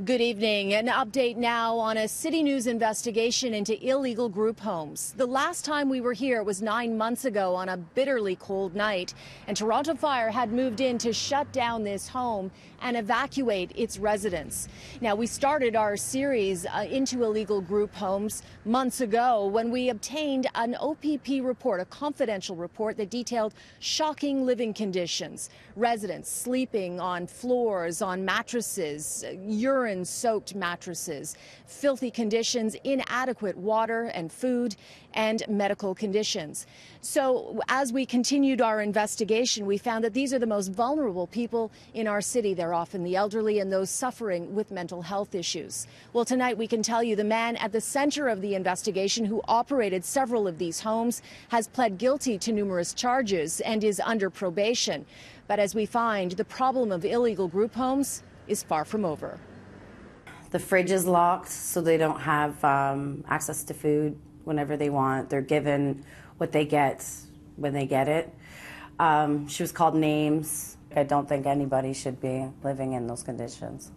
Good evening. An update now on a City News investigation into illegal group homes. The last time we were here was 9 months ago on a bitterly cold night, and Toronto Fire had moved in to shut down this home and evacuate its residents. Now, we started our series into illegal group homes months ago when we obtained an OPP report, a confidential report that detailed shocking living conditions. Residents sleeping on floors, on mattresses, urine-soaked mattresses, filthy conditions, inadequate water and food, and medical conditions. So as we continued our investigation, we found that these are the most vulnerable people in our city. They're often the elderly and those suffering with mental health issues. Well, tonight we can tell you the man at the center of the investigation who operated several of these homes has pled guilty to numerous charges and is under probation. But as we find, the problem of illegal group homes is far from over. The fridge is locked, so they don't have access to food whenever they want. They're given what they get when they get it. She was called names. I don't think anybody should be living in those conditions.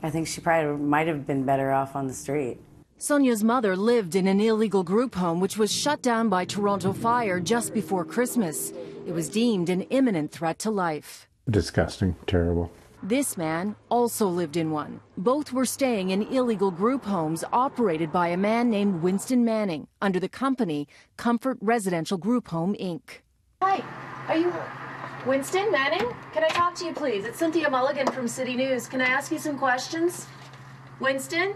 I think she probably might have been better off on the street. Sonia's mother lived in an illegal group home which was shut down by Toronto Fire just before Christmas. It was deemed an imminent threat to life. Disgusting, terrible. This man also lived in one. Both were staying in illegal group homes operated by a man named Winston Manning under the company Comfort Residential Group Home, Inc. Hi, are you Winston Manning? Can I talk to you, please? It's Cynthia Mulligan from City News. Can I ask you some questions? Winston?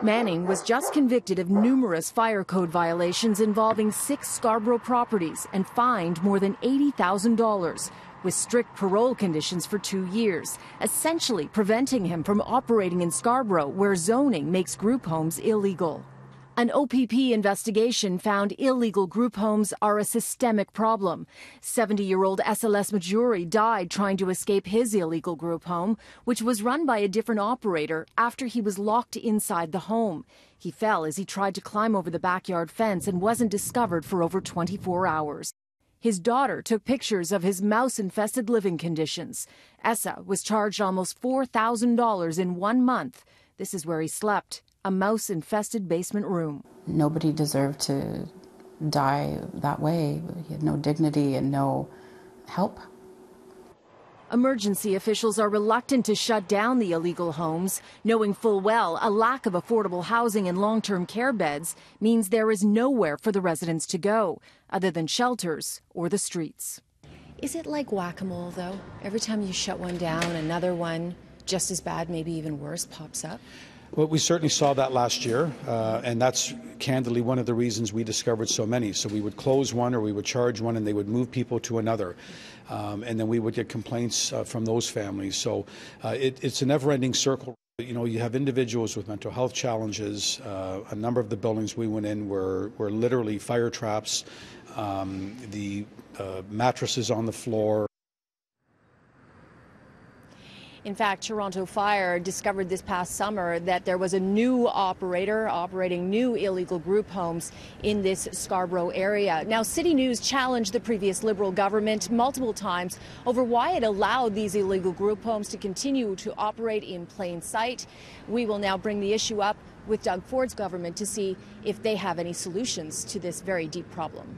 Manning was just convicted of numerous fire code violations involving 6 Scarborough properties and fined more than $80,000. With strict parole conditions for 2 years, essentially preventing him from operating in Scarborough, where zoning makes group homes illegal. An OPP investigation found illegal group homes are a systemic problem. 70-year-old SLS Majuri died trying to escape his illegal group home, which was run by a different operator after he was locked inside the home. He fell as he tried to climb over the backyard fence and wasn't discovered for over 24 hours. His daughter took pictures of his mouse-infested living conditions. Essa was charged almost $4,000 in 1 month. This is where he slept, a mouse-infested basement room. Nobody deserved to die that way. He had no dignity and no help. Emergency officials are reluctant to shut down the illegal homes, knowing full well a lack of affordable housing and long-term care beds means there is nowhere for the residents to go, other than shelters or the streets. Is it like whack-a-mole, though? Every time you shut one down, another one, just as bad, maybe even worse, pops up? Well, we certainly saw that last year, and that's candidly one of the reasons we discovered so many. So we would close one or we would charge one and they would move people to another. And then we would get complaints from those families. So it's a never-ending circle. You know, you have individuals with mental health challenges. A number of the buildings we went in were literally fire traps, the mattresses on the floor. In fact, Toronto Fire discovered this past summer that there was a new operator operating new illegal group homes in this Scarborough area. Now, City News challenged the previous Liberal government multiple times over why it allowed these illegal group homes to continue to operate in plain sight. We will now bring the issue up with Doug Ford's government to see if they have any solutions to this very deep problem.